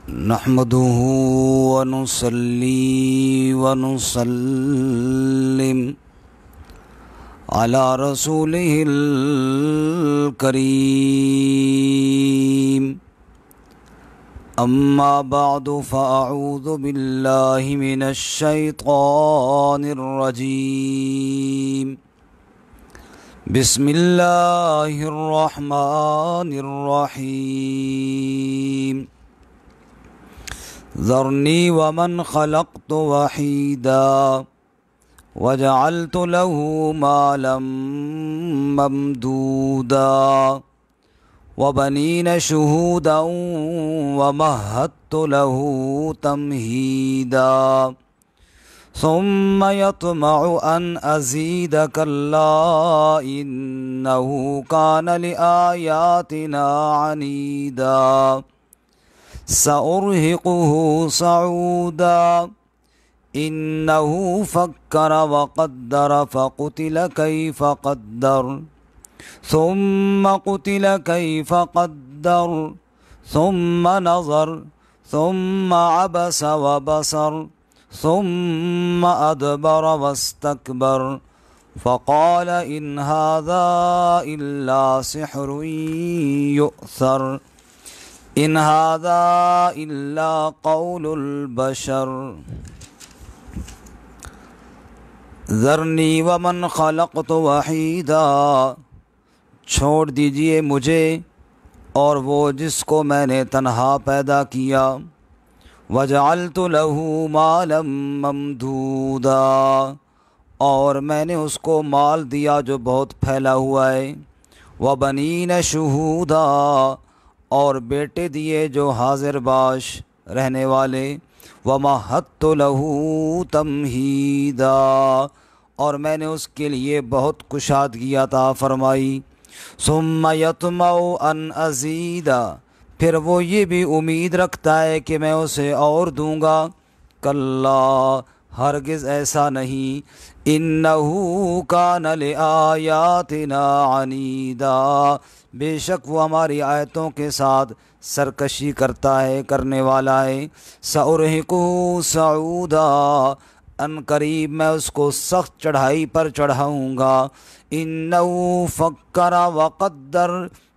نحمده ونصلي ونسلم على رسوله الكريم أما بعد فأعوذ بالله من الشيطان الرجيم بسم الله الرحمن الرحيم ذرني ومن خلقت وحيدا وجعلت له مالا ممدودا وبنين شهودا ومهدت له تمهيدا ثم يطمع أن أزيد كلا إنه كان لآياتنا عنيدا سأرهقه صعودا إنه فكر وقدر فقتل كيف قدر ثم قتل كيف قدر ثم نظر ثم عبس وبصر ثم أدبر واستكبر فقال إن هذا إلا سحر يؤثر إن هذا إلا قول البشر ذرنی ومن خلقت وحیدا، چھوڑ دیجئے مجھے اور وہ جس کو میں نے تنہا پیدا کیا، وجعلت له مالا ممدودا، اور میں نے اس کو مال دیا جو بہت پھیلا ہوا ہے، وبنین شہودا، اور بیٹے دیے جو حاضر باش رہنے والے، ومہدت له تمہیدا، اور میں نے اس کے لیے بہت کشادگی عطا فرمائی، ثم یطمع ان ازید، پھر وہ یہ بھی امید رکھتا ہے کہ میں اسے اور دوں گا، کلا، ہرگز ایسا نہیں، انہ کان لآیاتنا عنیدا، بے شک وہ ہماری آیتوں کے ساتھ سرکشی کرتا ہے، کرنے والا ہے، سأرہقہ صعودا، ان قریب میں اس کو سخت چڑھائی پر چڑھاؤں گا، انہ فکر وقدر،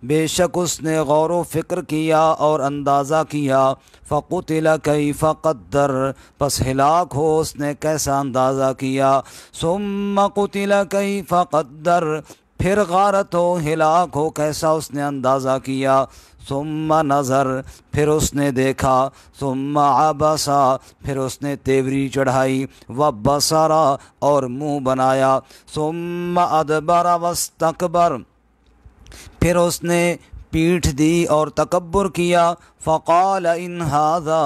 بے شک اس نے غور و فکر کیا اور اندازہ کیا، فقتل کیف قدر، پس ہلاک ہو اس نے کیسا اندازہ کیا، ثم قتل کیف قدر، پھر غارت ہو ہلاک ہو کیسا اس نے اندازہ کیا، ثم نظر، پھر اس نے دیکھا، ثم عبس، پھر اس نے تیوری چڑھائی، وبصر، اور منہ بنایا، ثم ادبر واستکبر، پھر اس نے پیٹھ دی اور تکبر کیا، فقال ان ھذا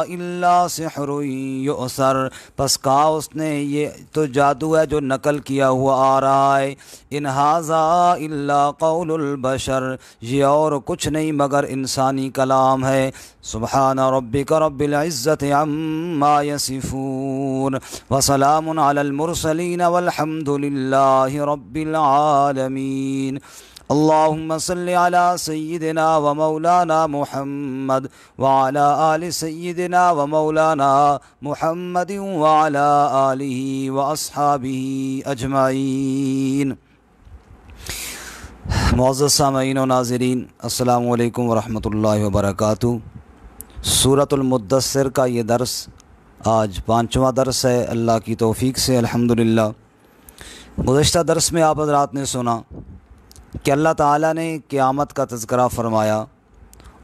الا سحر یؤثر، پس کہا اس نے یہ تو جادو ہے جو نقل کیا ہوا آ رہا ہے، ان ھذا الا قول البشر، یہ اور کچھ نہیں مگر انسانی کلام ہے، سبحان ربک رب العزت عما یصفون وسلام علی المرسلین والحمد للہ رب العالمین۔ اللہم صل علی سیدنا و مولانا محمد وعلی آل سیدنا و مولانا محمد وعلی آلہ و اصحابہ اجمعین۔ معزز سامعین و ناظرین، السلام علیکم ورحمۃ اللہ وبرکاتہ۔ سورۃ المدثر کا یہ درس آج 5واں درس ہے، اللہ کی توفیق سے الحمدللہ۔ گزشتہ درس میں آپ حضرات نے سنا کہ اللہ تعالیٰ نے قیامت کا تذکرہ فرمایا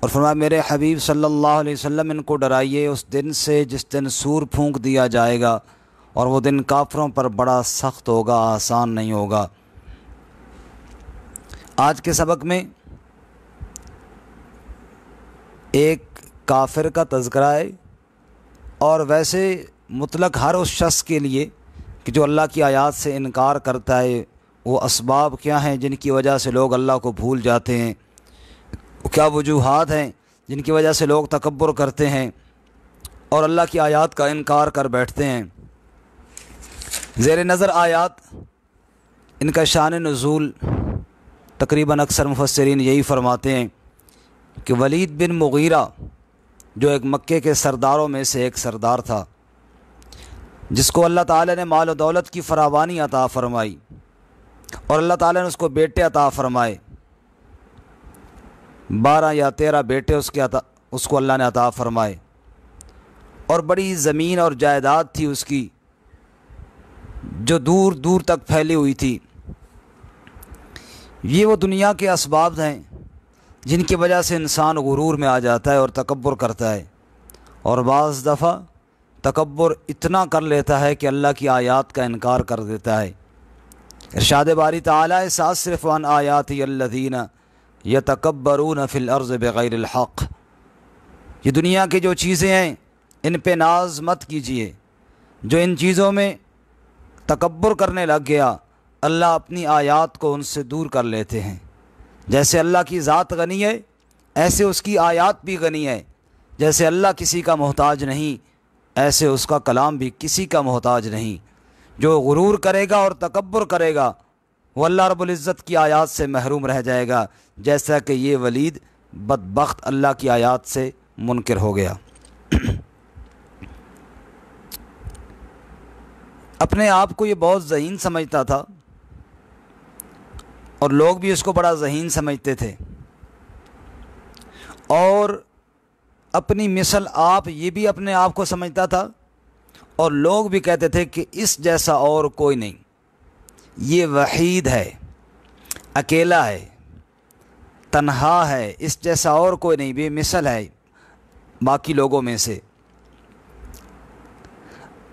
اور فرمایا میرے حبیب صلی اللہ علیہ وسلم ان کو ڈرائیے اس دن سے جس دن سور پھونک دیا جائے گا، اور وہ دن کافروں پر بڑا سخت ہوگا، آسان نہیں ہوگا۔ آج کے سبق میں ایک کافر کا تذکرہ ہے، اور ویسے مطلق ہر اس شخص کے لیے کہ جو اللہ کی آیات سے انکار کرتا ہے، وہ اسباب کیا ہیں جن کی وجہ سے لوگ اللہ کو بھول جاتے ہیں، کیا وجوہات ہیں جن کی وجہ سے لوگ تکبر کرتے ہیں اور اللہ کی آیات کا انکار کر بیٹھتے ہیں۔ زیر نظر آیات ان کا شان نزول تقریباً اکثر مفسرین یہی فرماتے ہیں کہ ولید بن مغیرہ جو ایک مکے کے سرداروں میں سے ایک سردار تھا، جس کو اللہ تعالیٰ نے مال و دولت کی فراوانی عطا فرمائی، اور اللہ تعالیٰ نے اس کو بیٹے عطا فرمائے، 12 یا 13 بیٹے اس کو اللہ نے عطا فرمائے، اور بڑی زمین اور جائیداد تھی اس کی جو دور دور تک پھیلی ہوئی تھی۔ یہ وہ دنیا کے اسباب ہیں جن کی وجہ سے انسان غرور میں آ جاتا ہے اور تکبر کرتا ہے، اور بعض دفعہ تکبر اتنا کر لیتا ہے کہ اللہ کی آیات کا انکار کر دیتا ہے۔ ارشاد باری تعالیٰ ساصرف عن آیاتی الذین یتکبرون فی الارض بغیر الحق، یہ دنیا کی جو چیزیں ہیں ان پہ ناز مت کیجیے۔ جو ان چیزوں میں تکبر کرنے لگ گیا، اللہ اپنی آیات کو ان سے دور کر لیتے ہیں۔ جیسے اللہ کی ذات غنی ہے، ایسے اس کی آیات بھی غنی ہے۔ جیسے اللہ کسی کا محتاج نہیں، ایسے اس کا کلام بھی کسی کا محتاج نہیں۔ جو غرور کرے گا اور تکبر کرے گا وہ اللہ رب العزت کی آیات سے محروم رہ جائے گا، جیسا کہ یہ ولید بدبخت اللہ کی آیات سے منکر ہو گیا۔ اپنے آپ کو یہ بہت ذہین سمجھتا تھا، اور لوگ بھی اس کو بڑا ذہین سمجھتے تھے، اور اپنی مثل آپ یہ بھی اپنے آپ کو سمجھتا تھا، اور لوگ بھی کہتے تھے کہ اس جیسا اور کوئی نہیں، یہ وحید ہے، اکیلا ہے، تنہا ہے، اس جیسا اور کوئی نہیں، بے مثل ہے باقی لوگوں میں سے۔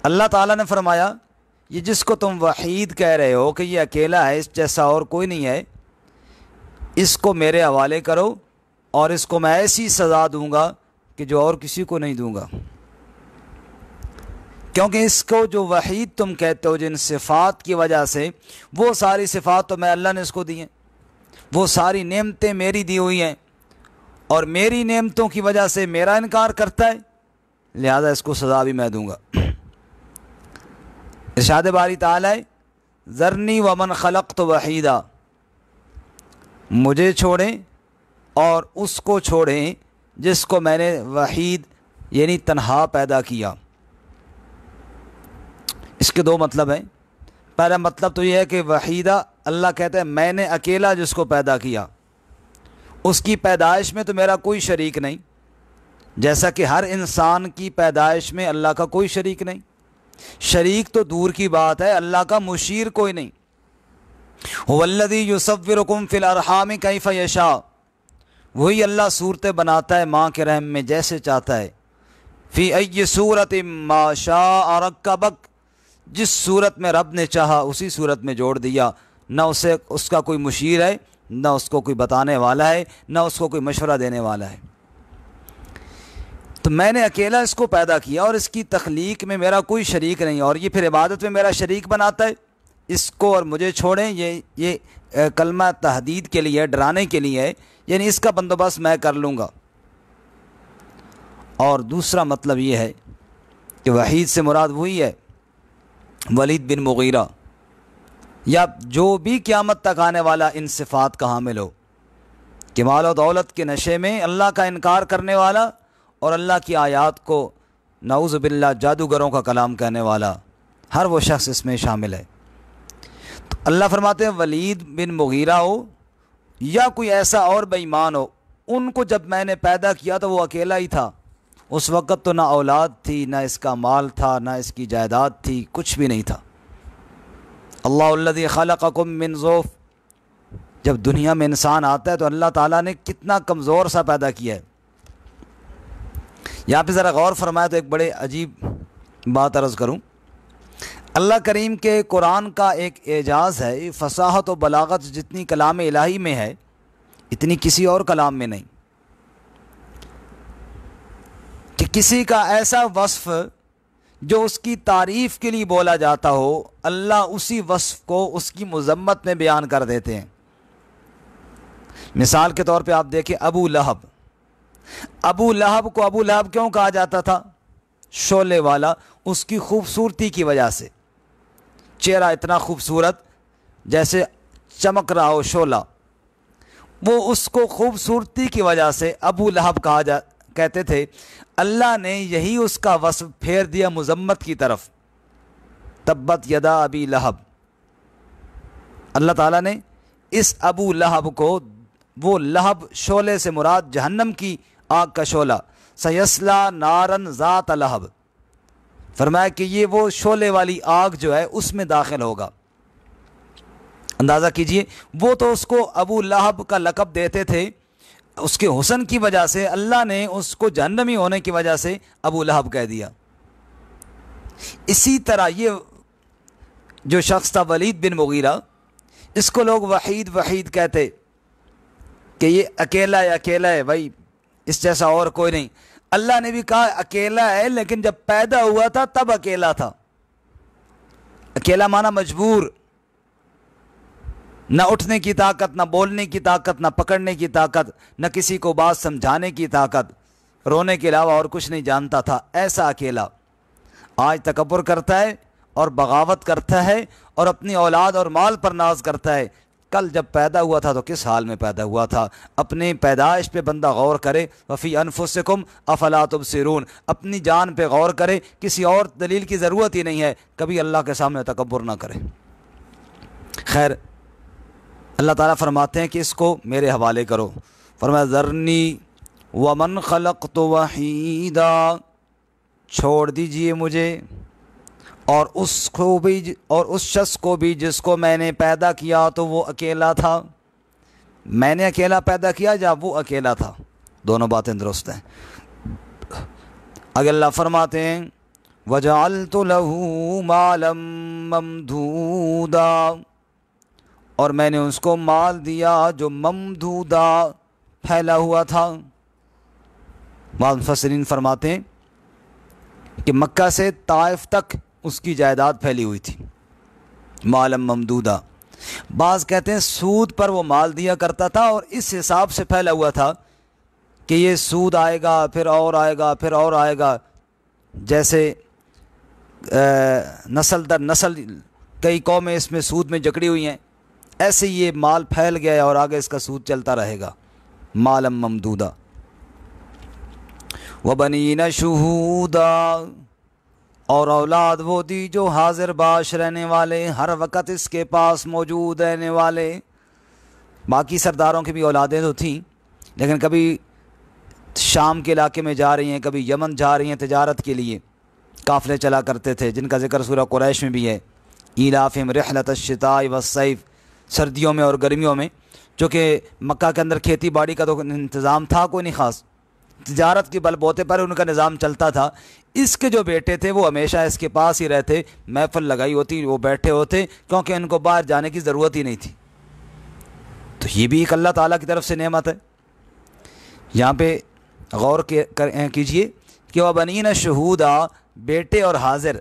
اللہ تعالیٰ نے فرمایا یہ جس کو تم وحید کہہ رہے ہو کہ یہ اکیلا ہے، اس جیسا اور کوئی نہیں ہے، اس کو میرے حوالے کرو اور اس کو میں ایسی سزا دوں گا کہ جو اور کسی کو نہیں دوں گا۔ کیونکہ اس کو جو وحید تم کہتے ہو جن صفات کی وجہ سے، وہ ساری صفات تو میں اللہ نے اس کو دی ہیں، وہ ساری نعمتیں میری دی ہوئی ہیں، اور میری نعمتوں کی وجہ سے میرا انکار کرتا ہے، لہذا اس کو سزا بھی میں دوں گا۔ ارشاد باری تعالیٰ ذرنی ومن خلقت وحیدا، مجھے چھوڑیں اور اس کو چھوڑیں جس کو میں نے وحید یعنی تنہا پیدا کیا۔ اس کے دو مطلب ہیں۔ پہلا مطلب تو یہ ہے کہ وحیدہ اللہ کہتا ہے میں نے اکیلا جس کو پیدا کیا، اس کی پیدائش میں تو میرا کوئی شریک نہیں، جیسا کہ ہر انسان کی پیدائش میں اللہ کا کوئی شریک نہیں۔ شریک تو دور کی بات ہے، اللہ کا مشیر کوئی نہیں۔ هو الذی یصورکم فی الارحام کیف یشاء، وہی اللہ صورتیں بناتا ہے ماں کے رحم میں جیسے چاہتا ہے۔ فی ای صورت ما شاء رکبک، جس صورت میں رب نے چاہا اسی صورت میں جوڑ دیا، نہ اس کا کوئی مشیر ہے، نہ اس کو کوئی بتانے والا ہے، نہ اس کو کوئی مشورہ دینے والا ہے۔ تو میں نے اکیلا اس کو پیدا کیا اور اس کی تخلیق میں میرا کوئی شریک نہیں، اور یہ پھر عبادت میں میرا شریک بناتا ہے۔ اس کو اور مجھے چھوڑیں، یہ کلمہ تحدید کے لیے، ڈرانے کے لیے ہے، یعنی اس کا بندوبست میں کر لوں گا۔ اور دوسرا مطلب یہ ہے کہ وحید سے مراد وہی ہے ولید بن مغیرہ، یا جو بھی قیامت تک آنے والا ان صفات کا حامل ہو، کہ مال و دولت کے نشے میں اللہ کا انکار کرنے والا اور اللہ کی آیات کو نعوذ باللہ جادوگروں کا کلام کہنے والا، ہر وہ شخص اس میں شامل ہے۔ تو اللہ فرماتے ہیں ولید بن مغیرہ ہو یا کوئی ایسا اور بے ایمان ہو، ان کو جب میں نے پیدا کیا تو وہ اکیلا ہی تھا، اس وقت تو نہ اولاد تھی، نہ اس کا مال تھا، نہ اس کی جائیداد تھی، کچھ بھی نہیں تھا۔ اللہ الذی خلقکم من ضعف، جب دنیا میں انسان آتا ہے تو اللہ تعالیٰ نے کتنا کمزور سا پیدا کیا ہے۔ یہاں پہ ذرا غور فرمایا تو ایک بڑے عجیب بات عرض کروں۔ اللہ کریم کے قرآن کا ایک اعجاز ہے، فصاحت و بلاغت جتنی کلام الہی میں ہے اتنی کسی اور کلام میں نہیں، کہ کسی کا ایسا وصف جو اس کی تعریف کے لیے بولا جاتا ہو، اللہ اسی وصف کو اس کی مذمت میں بیان کر دیتے ہیں۔ مثال کے طور پہ آپ دیکھیں ابو لہب، ابو لہب کو ابو لہب کیوں کہا جاتا تھا؟ شعلے والا، اس کی خوبصورتی کی وجہ سے، چہرہ اتنا خوبصورت جیسے چمک رہا ہو شعلہ، وہ اس کو خوبصورتی کی وجہ سے ابو لہب کہتے تھے اللہ نے یہی اس کا وصف پھیر دیا مذمت کی طرف، تبت یدا ابی لہب۔ اللہ تعالیٰ نے اس ابو لہب کو، وہ لہب شعلے سے مراد جہنم کی آگ کا شعلہ، سیسلا نارن ذات لہب، فرمایا کہ یہ وہ شعلے والی آگ جو ہے اس میں داخل ہوگا۔ اندازہ کیجئے، وہ تو اس کو ابو لہب کا لقب دیتے تھے، اس کے حسن کی وجہ سے اللہ نے اس کو جہنمی ہونے کی وجہ سے ابو لہب کہہ دیا۔ اسی طرح یہ جو شخص تھا ولید بن مغیرہ، اس کو لوگ وحید وحید کہتے کہ یہ اکیلا ہے بھائی، اس جیسا اور کوئی نہیں۔ اللہ نے بھی کہا اکیلا ہے، لیکن جب پیدا ہوا تھا تب اکیلا تھا۔ اکیلا مانا مجبور، نہ اٹھنے کی طاقت، نہ بولنے کی طاقت، نہ پکڑنے کی طاقت، نہ کسی کو بات سمجھانے کی طاقت، رونے کے علاوہ اور کچھ نہیں جانتا تھا، ایسا اکیلا۔ آج تکبر کرتا ہے اور بغاوت کرتا ہے اور اپنی اولاد اور مال پر ناز کرتا ہے۔ کل جب پیدا ہوا تھا تو کس حال میں پیدا ہوا تھا؟ اپنی پیدائش پہ بندہ غور کرے، وفی انفسکم افلا تبصرون، اپنی جان پہ غور کرے، کسی اور دلیل کی ضرورت ہی نہیں ہے، کبھی اللہ کے سامنے تکبر نہ کرے۔ خیر، اللہ تعالیٰ فرماتے ہیں کہ اس کو میرے حوالے کرو۔ فرمایا ذرنی ومن خلقت وحیدا، چھوڑ دیجئے مجھے اور اس شخص کو بھی جس کو میں نے پیدا کیا تو وہ اکیلا تھا۔ میں نے اکیلا پیدا کیا یا وہ اکیلا تھا، دونوں باتیں درست ہیں۔ اگر اللہ فرماتے ہیں وَجَعَلْتُ لَهُ مَالًا مَمْدُودًا، اور میں نے اس کو مال دیا جو ممدودا، پھیلا ہوا تھا۔ بعض مفسرین فرماتے ہیں کہ مکہ سے طائف تک اس کی جائیداد پھیلی ہوئی تھی، مالا ممدودا۔ بعض کہتے ہیں سود پر وہ مال دیا کرتا تھا اور اس حساب سے پھیلا ہوا تھا کہ یہ سود آئے گا، پھر اور آئے گا، پھر اور آئے گا، جیسے نسل در نسل کئی قومیں اس میں سود میں جکڑی ہوئی ہیں، ایسے یہ مال پھیل گیا ہے اور آگے اس کا سود چلتا رہے گا، مالا ممدودا۔ وَبَنِينَ شُهُودًا، اور اولاد وہ دی جو حاضر باش رہنے والے، ہر وقت اس کے پاس موجود رہنے والے۔ باقی سرداروں کی بھی اولادیں تو تھیں، لیکن کبھی شام کے علاقے میں جا رہی ہیں، کبھی یمن جا رہی ہیں تجارت کے لیے، قافلے چلا کرتے تھے، جن کا ذکر سورہ قریش میں بھی ہے۔ ایلافہم رحلۃ الشتاء والصیف، سردیوں میں اور گرمیوں میں، چونکہ مکہ کے اندر کھیتی باڑی کا تو انتظام تھا کوئی نہیں خاص، تجارت کے بل بوتے پر ان کا نظام چلتا تھا۔ اس کے جو بیٹے تھے وہ ہمیشہ اس کے پاس ہی رہتے، محفل لگائی ہوتی، وہ بیٹھے ہوتے، کیونکہ ان کو باہر جانے کی ضرورت ہی نہیں تھی۔ تو یہ بھی ایک اللہ تعالیٰ کی طرف سے نعمت ہے۔ یہاں پہ غور کیجئے کہ وَبَنِينَ شُهُودًا، بیٹے اور حاضر،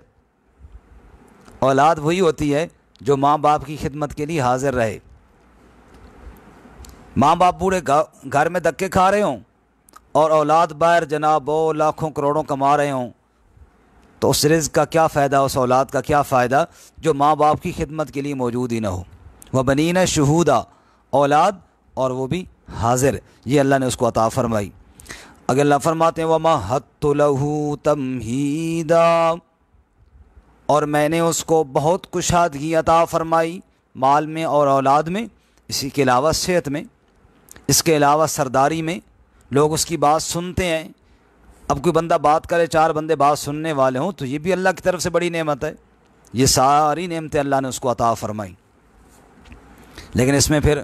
اولاد وہی ہوتی ہے جو ماں باپ کی خدمت کے لیے حاضر رہے۔ ماں باپ بوڑھے گھر میں دھکے کھا رہے ہوں اور اولاد باہر جناب وہ لاکھوں کروڑوں کما رہے ہوں، تو اس رزق کا کیا فائدہ، اس اولاد کا کیا فائدہ جو ماں باپ کی خدمت کے لیے موجود ہی نہ ہو۔ وَبَنِينَ شُهُودًا، اولاد اور وہ بھی حاضر، یہ اللہ نے اس کو عطا فرمائی۔ اگر اللہ فرماتے ہیں وَمَهَّدتُّ لَهُ تَمْهِيدًا، اور میں نے اس کو بہت کشادگی عطا فرمائی، مال میں اور اولاد میں، اسی کے علاوہ صحت میں، اس کے علاوہ سرداری میں، لوگ اس کی بات سنتے ہیں۔ اب کوئی بندہ بات کرے، چار بندے بات سننے والے ہوں، تو یہ بھی اللہ کی طرف سے بڑی نعمت ہے۔ یہ ساری نعمتیں اللہ نے اس کو عطا فرمائی، لیکن اس میں پھر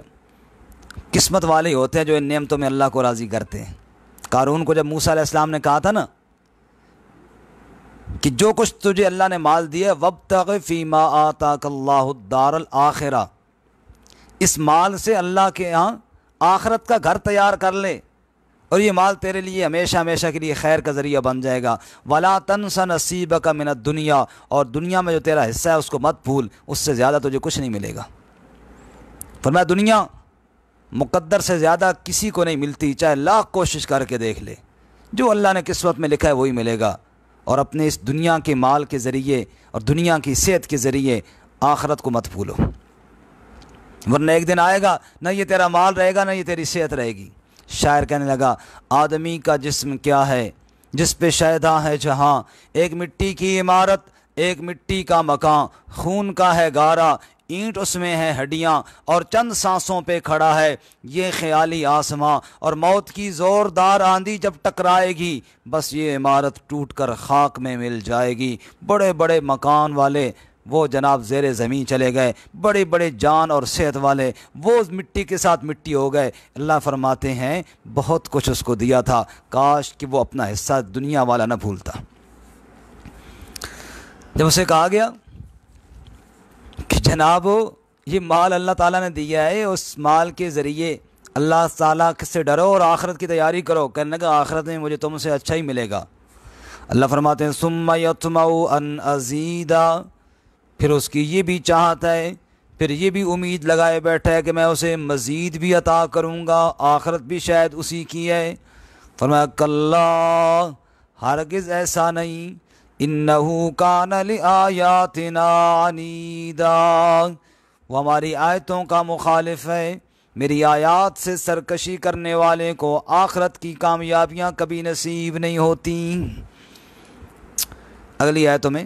قسمت والے ہی ہوتے ہیں جو ان نعمتوں میں اللہ کو راضی کرتے ہیں۔ قارون کو جب موسیٰ علیہ السلام نے کہا تھا نا کہ جو کچھ تجھے اللہ نے مال دیا، وَابْتَغِ فِي مَا آتَاكَ اللَّهُ الدَّارَ الْآخِرَةَ، اس مال سے اللہ کے ہاں آخرت کا گھر تیار کر لے، اور یہ مال تیرے لیے ہمیشہ ہمیشہ کے لیے خیر کا ذریعہ بن جائے گا۔ وَلَا تَنْسَ نَصِيبَكَ مِنَ الدُّنْيَا، اور دنیا میں جو تیرا حصہ ہے اس کو مت بھول، اس سے زیادہ تجھے کچھ نہیں ملے گا۔ فرمایا دنیا مقدر سے زیادہ کسی کو نہیں ملتی، چاہے لاکھ کوشش کر کے دیکھ لے، جو اللہ نے قسمت میں لکھا ہے وہی ملے گا۔ اور اپنے اس دنیا کے مال کے ذریعے اور دنیا کی صحت کے ذریعے آخرت کو مت بھولو، ورنہ ایک دن آئے گا نہ یہ تیرا مال رہے گا نہ یہ تیری صحت رہے گی، شاعر کہنے لگا آدمی کا جسم کیا ہے جس پہ شیدا ہے جہاں، ایک مٹی کی عمارت ایک مٹی کا مکان، خون کا ہے گارا اینٹ اس میں ہے ہڈیاں، اور چند سانسوں پہ کھڑا ہے یہ خیالی آسماں، اور موت کی زوردار آندھی جب ٹکرائے گی بس یہ عمارت ٹوٹ کر خاک میں مل جائے گی۔ بڑے بڑے مکان والے وہ جناب زیر زمین چلے گئے، بڑے بڑے جان اور صحت والے وہ مٹی کے ساتھ مٹی ہو گئے۔ اللہ فرماتے ہیں بہت کچھ اس کو دیا تھا، کاش کہ وہ اپنا حصہ دنیا والا نہ بھولتا۔ جب اسے کہا گیا کہ جناب یہ مال اللہ تعالیٰ نے دیا ہے، اس مال کے ذریعے اللہ تعالیٰ سے ڈرو اور آخرت کی تیاری کرو، کہنے لگا آخرت میں مجھے تم سے اچھا ہی ملے گا۔ اللہ فرماتے ہیں ثم یطمع ان ازیدا، پھر اس کی یہ بھی چاہت ہے، پھر یہ بھی امید لگائے بیٹھا ہے کہ میں اسے مزید بھی عطا کروں گا، آخرت بھی شاید اسی کی ہے۔ فرمایا کلا، ہرگز ایسا نہیں، انہو کان لآیاتنا عنیدا، وہ ہماری آیتوں کا مخالف ہے، میری آیات سے سرکشی کرنے والے کو آخرت کی کامیابیاں کبھی نصیب نہیں ہوتی۔ اگلی آیتوں میں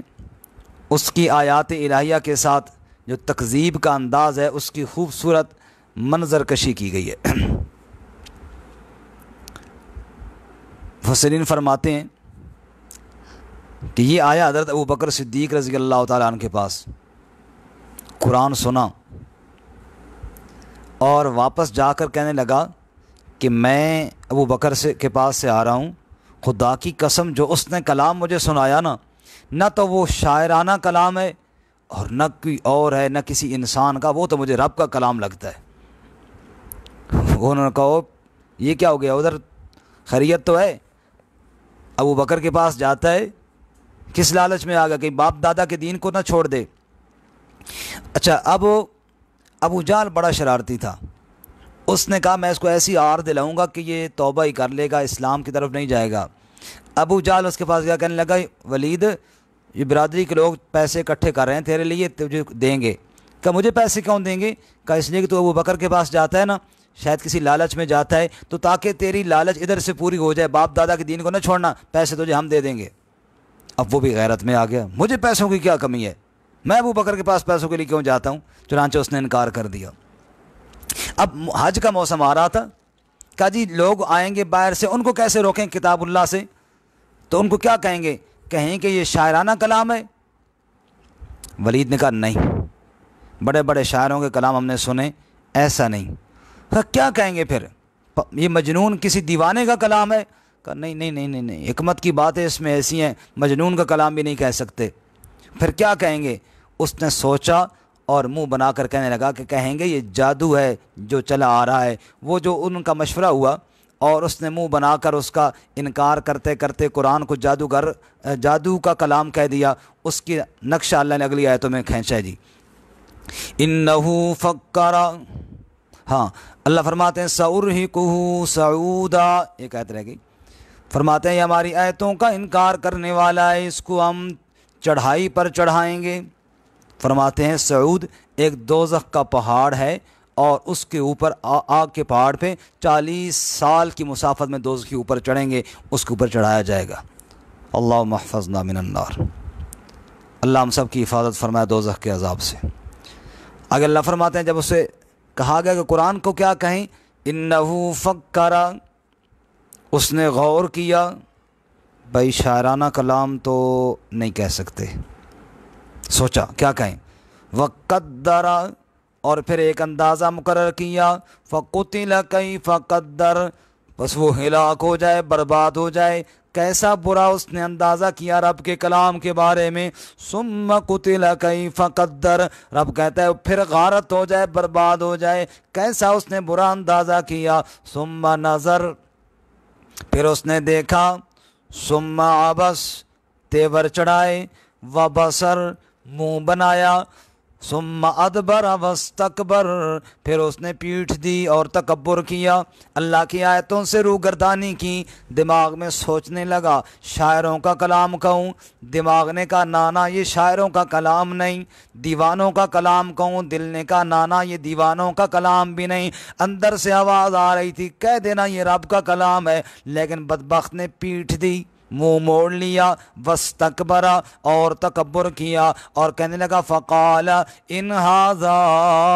اس کی آیات الہیہ کے ساتھ جو تکذیب کا انداز ہے اس کی خوبصورت منظر کشی کی گئی ہے۔ مفسرین فرماتے ہیں کہ یہ آیا حضرت ابوبکر صدیق رضی اللہ تعالیٰ عنہ کے پاس، قرآن سنا اور واپس جا کر کہنے لگا کہ میں ابوبکر کے پاس سے آ رہا ہوں، خدا کی قسم جو اس نے کلام مجھے سنایا نہ تو وہ شاعرانہ کلام ہے اور نہ کوئی اور ہے، نہ کسی انسان کا، وہ تو مجھے رب کا کلام لگتا ہے۔ انہوں نے کہا یہ کیا ہو گیا، ادھر خیریت تو ہے؟ ابوبکر کے پاس جاتا ہے کس لالچ میں آ گیا کہ باپ دادا کے دین کو نہ چھوڑ دے۔ اچھا، اب ابو جہل بڑا شرارتی تھا، اس نے کہا میں اس کو ایسی آر دلاؤں گا کہ یہ توبہ ہی کر لے گا، اسلام کی طرف نہیں جائے گا۔ ابو جہل اس کے پاس گیا، کہنے لگا ولید یہ برادری کے لوگ پیسے اکٹھے کر رہے ہیں تیرے لیے، تجھے دیں گے۔ کہا مجھے پیسے کیوں دیں گے؟ کہا اس لیے کہ تو ابوبکر کے پاس جاتا ہے نا، شاید کسی لالچ میں جاتا ہے، تو تاکہ تیری لالچ ادھر سے پوری ہو جائے، باپ دادا کے دین کو نہ چھوڑنا، پیسے تجھے ہم دے دیں گے۔ اب وہ بھی غیرت میں آ گیا، مجھے پیسوں کی کیا کمی ہے، میں ابوبکر کے پاس پیسوں کے لیے کیوں جاتا ہوں؟ چنانچہ اس نے انکار کر دیا۔ اب حج کا موسم آ رہا تھا، کہا جی لوگ آئیں گے باہر سے، ان کو کیسے روکیں کتاب اللہ سے؟ تو ان کو کیا کہیں گے؟ کہیں کہ یہ شاعرانہ کلام ہے۔ ولید نے کہا نہیں، بڑے بڑے شاعروں کے کلام ہم نے سنے، ایسا نہیں۔ کہا کیا کہیں گے پھر؟ یہ مجنون کسی دیوانے کا کلام ہے؟ کہا نہیں نہیں نہیں نہیں نہیں، حکمت کی باتیں اس میں ایسی ہیں مجنون کا کلام بھی نہیں کہہ سکتے۔ پھر کیا کہیں گے؟ اس نے سوچا اور منہ بنا کر کہنے لگا کہ کہیں گے یہ جادو ہے جو چلا آ رہا ہے۔ وہ جو ان کا مشورہ ہوا اور اس نے منہ بنا کر اس کا انکار کرتے کرتے قرآن کو جادو کا کلام کہہ دیا۔ اس کی نقشہ اللہ نے اگلی آیتوں میں کھینچا ہے جی، انہو فکر، ہاں اللہ فرماتے ہیں سأرہقہ صعودا، ایک آیت رہ گئی، فرماتے ہیں یہ ہماری آیتوں کا انکار کرنے والا ہے، اس کو ہم چڑھائی پر چڑھائیں گے۔ فرماتے ہیں سعود ایک دوزخ کا پہاڑ ہے، اور اس کے اوپر آگ کے پہاڑ پہ 40 سال کی مسافت میں دوزخ کے اوپر چڑھیں گے، اس کے اوپر چڑھایا جائے گا۔ اللہم احفظنا من النار، اللہ ہم سب کی حفاظت فرمائے دوزخ کے عذاب سے۔ آگے اللہ فرماتے ہیں جب اسے کہا گیا کہ قرآن کو کیا کہیں، انہو فکر، اس نے غور کیا، بھائی شاعرانہ کلام تو نہیں کہہ سکتے، سوچا کیا کہیں، وقدر، اور پھر ایک اندازہ مقرر کیا، فقتل کیف قدر، بس وہ ہلاک ہو جائے، برباد ہو جائے۔ کیسا برا اس نے اندازہ کیا رب کے کلام کے بارے میں، ثم قتل کیف قدر، رب کہتا ہے پھر غارت ہو جائے، برباد ہو جائے۔ کیسا اس نے برا اندازہ کیا، ثم نظر، پھر اس نے دیکھا، ثم عبس، تیور چڑھائے، وبصر، منہ بنایا، ثم ادبر واستکبر، پھر اس نے پیٹھ دی اور تکبر کیا، اللہ کی آیتوں سے روگردانی کی، دماغ میں سوچنے لگا شاعروں کا کلام کہوں، دماغ نے کہا نانا یہ شاعروں کا کلام نہیں، دیوانوں کا کلام کہوں، دل نے کہا نانا یہ دیوانوں کا کلام بھی نہیں، اندر سے آواز آ رہی تھی کہہ دینا یہ رب کا کلام ہے، لیکن بدبخت نے پیٹھ دی، منہ موڑ لیا، واستکبر اور تکبر کیا، اور کہنے لگا فقال ان ھذا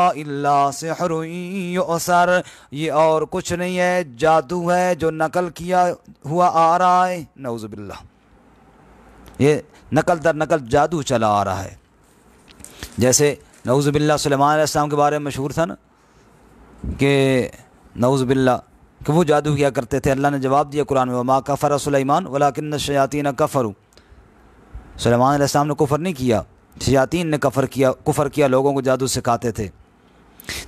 الا سحر یؤثر، یہ اور کچھ نہیں ہے، جادو ہے جو نقل کیا ہوا آ رہا ہے، نعوذ باللہ، یہ نقل در نقل جادو چلا آ رہا ہے۔ جیسے نعوذ باللہ سلیمان علیہ السلام کے بارے میں مشہور تھا نا کہ نعوذ باللہ کہ وہ جادو کیا کرتے تھے، اللہ نے جواب دیا قرآن میں وما کفر سلیمان ولکن الشیاطین کفروا، سلیمان علیہ السلام نے کفر نہیں کیا، شیاطین نے کفر کیا، لوگوں کو جادو سکھاتے تھے۔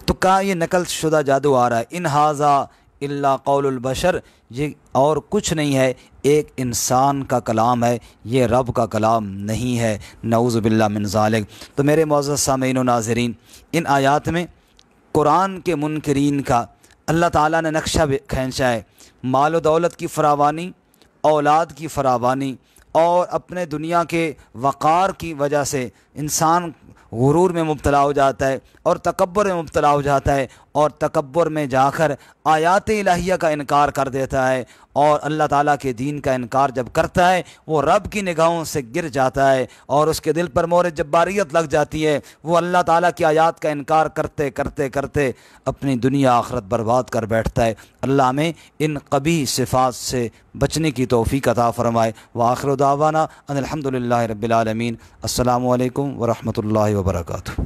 تو کہا یہ نقل شدہ جادو آ رہا ہے، ان ھذا الا قول البشر، یہ اور کچھ نہیں ہے، ایک انسان کا کلام ہے، یہ رب کا کلام نہیں ہے، نعوذ باللہ من ذالک۔ تو میرے معزز سامعین و ناظرین، ان آیات میں قرآن کے منکرین کا اللہ تعالیٰ نے نقشہ کھینچا ہے، مال و دولت کی فراوانی، اولاد کی فراوانی، اور اپنے دنیا کے وقار کی وجہ سے انسان غرور میں مبتلا ہو جاتا ہے اور تکبر میں مبتلا ہو جاتا ہے، اور تکبر میں جا کر آیات الہیہ کا انکار کر دیتا ہے، اور اللہ تعالیٰ کے دین کا انکار جب کرتا ہے وہ رب کی نگاہوں سے گر جاتا ہے، اور اس کے دل پر مہر جباریت لگ جاتی ہے، وہ اللہ تعالیٰ کی آیات کا انکار کرتے کرتے کرتے اپنی دنیا آخرت برباد کر بیٹھتا ہے۔ اللہ ہمیں ان قبیح صفات سے بچنے کی توفیق عطا فرمائے۔ وآخر دعوانا ان الحمد للہ رب العالمین۔ السلام علیکم ورحمۃ اللہ وبرکاتہ۔